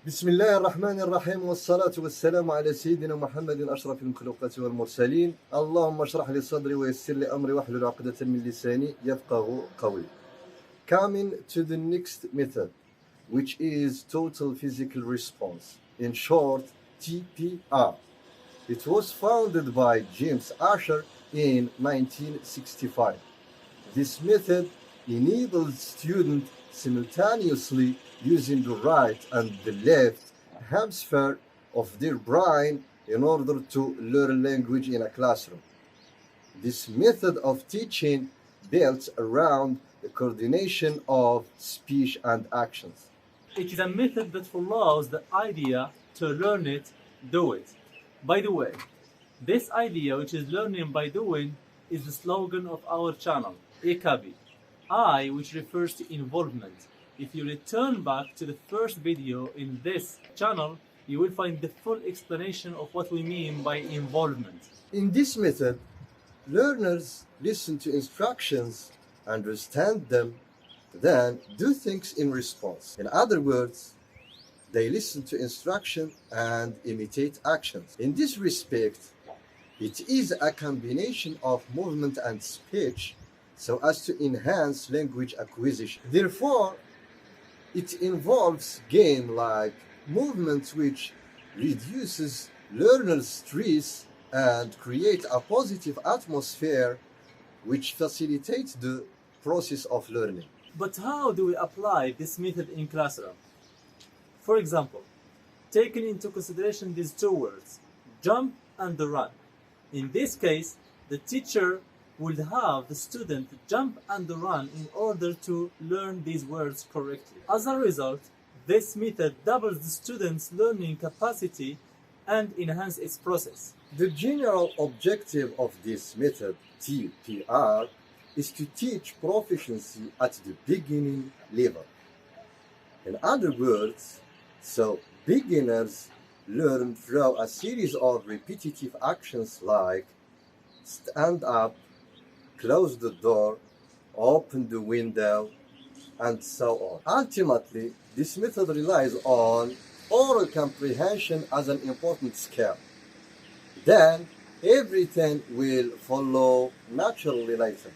بسم الله الرحمن الرحيم والصلاة والسلام على سيدنا محمد أشرف المخلوقات والمرسلين. اللهم اشرح لي صدري ويسر لي أمري واحلل عقدة من لساني يفقه قولي. Coming to the next method, which is total physical response, in short TPR. It was founded by James Asher in 1965. This method enables students simultaneously using the right and the left hemisphere of their brain in order to learn language in a classroom. This method of teaching built around the coordination of speech and actions. It is a method that follows the idea to learn it, do it. By the way, this idea, which is learning by doing, is the slogan of our channel, EKABI. I, which refers to involvement. If you return back to the first video in this channel, you will find the full explanation of what we mean by involvement. In this method, learners listen to instructions, understand them, then do things in response. In other words, they listen to instruction and imitate actions. In this respect, it is a combination of movement and speech so as to enhance language acquisition. Therefore, it involves game-like movements which reduces learners' stress and create a positive atmosphere which facilitates the process of learning. But how do we apply this method in classroom? For example, taking into consideration these two words, jump and run. In this case, the teacher will have the student jump and run in order to learn these words correctly. As a result, this method doubles the student's learning capacity and enhances its process. The general objective of this method, TPR, is to teach proficiency at the beginning level. In other words, so beginners learn through a series of repetitive actions like stand up, close the door, open the window, and so on. Ultimately, this method relies on oral comprehension as an important skill. Then, everything will follow naturally later.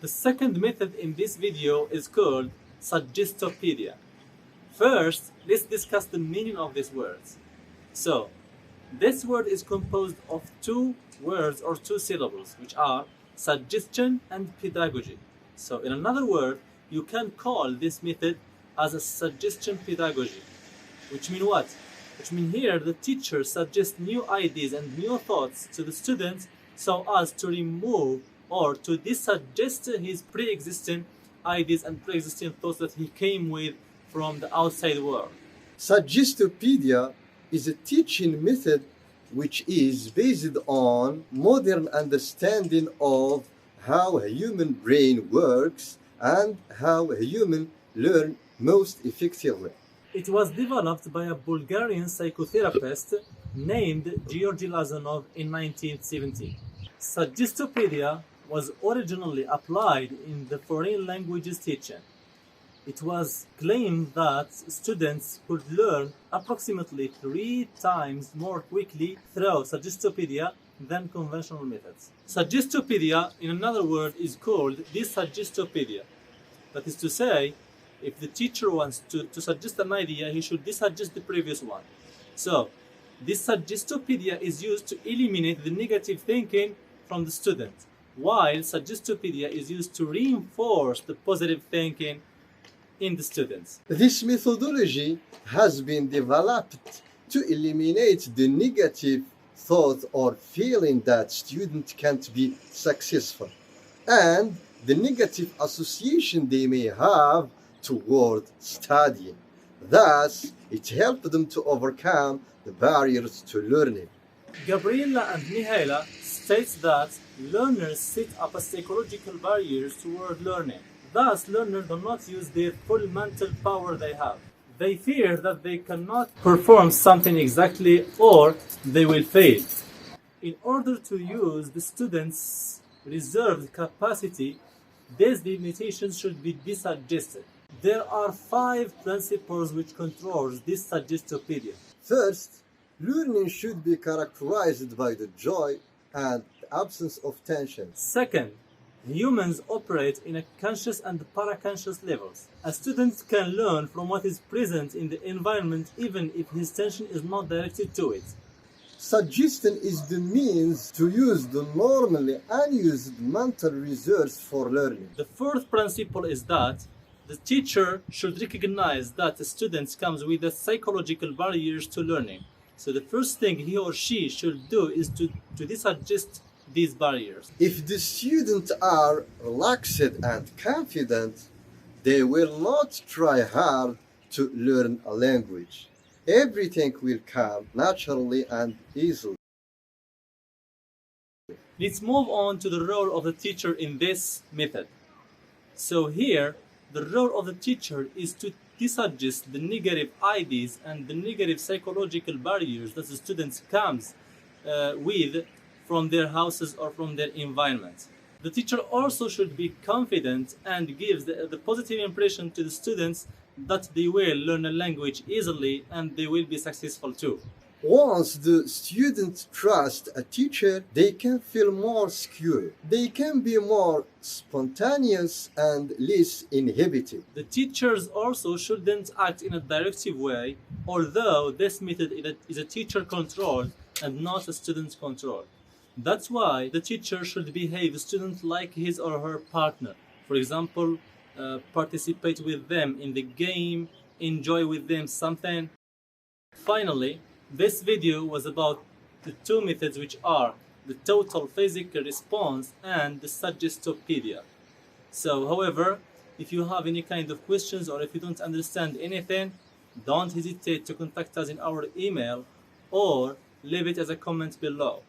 The second method in this video is called Suggestopedia. First, let's discuss the meaning of these words. So, this word is composed of two words or two syllables, which are suggestion and pedagogy. So, in another word, you can call this method as a suggestion pedagogy. Which mean what? Which mean here the teacher suggests new ideas and new thoughts to the students so as to remove or to disuggest his pre-existing ideas and pre-existing thoughts that he came with from the outside world. Suggestopedia is a teaching method which is based on modern understanding of how a human brain works and how a human learn most effectively. It was developed by a Bulgarian psychotherapist named Georgi Lazonov in 1970. Suggestopedia was originally applied in the foreign languages teaching. It was claimed that students could learn approximately 3 times more quickly through Suggestopedia than conventional methods. Suggestopedia, in another word, is called Dissuggestopedia. That is to say, if the teacher wants to suggest an idea, he should disuggest the previous one. So, this Suggestopedia is used to eliminate the negative thinking from the student, while Suggestopedia is used to reinforce the positive thinking in the students. This methodology has been developed to eliminate the negative thought or feeling that students can't be successful and the negative association they may have toward studying. Thus, it helped them to overcome the barriers to learning. Gabriela and Mihaela states that learners set up a psychological barriers toward learning. Thus, learners do not use their full mental power they have. They fear that they cannot perform something exactly or they will fail. In order to use the students' reserved capacity, these limitations should be disuggested. There are 5 principles which controls this Suggestopedia. First, learning should be characterized by the joy and the absence of tension. Second, humans operate in a conscious and paraconscious levels. A student can learn from what is present in the environment even if his attention is not directed to it. Suggestion is the means to use the normally unused mental resource for learning. The fourth principle is that the teacher should recognize that the student comes with the psychological barriers to learning. So the first thing he or she should do is to disuggest these barriers. If the students are relaxed and confident, they will not try hard to learn a language. Everything will come naturally and easily. Let's move on to the role of the teacher in this method. So here, the role of the teacher is to disuggest the negative ideas and the negative psychological barriers that the students comes with from their houses or from their environment. The teacher also should be confident and gives the positive impression to the students that they will learn a language easily and they will be successful too. Once the students trust a teacher, they can feel more secure. They can be more spontaneous and less inhibited. The teachers also shouldn't act in a directive way, although this method is a teacher controlled and not a student controlled. That's why the teacher should behave student like his or her partner. For example, participate with them in the game, enjoy with them something. Finally, this video was about the 2 methods, which are the total physical response and the Suggestopedia. So, however, if you have any kind of questions or if you don't understand anything, don't hesitate to contact us in our email or leave it as a comment below.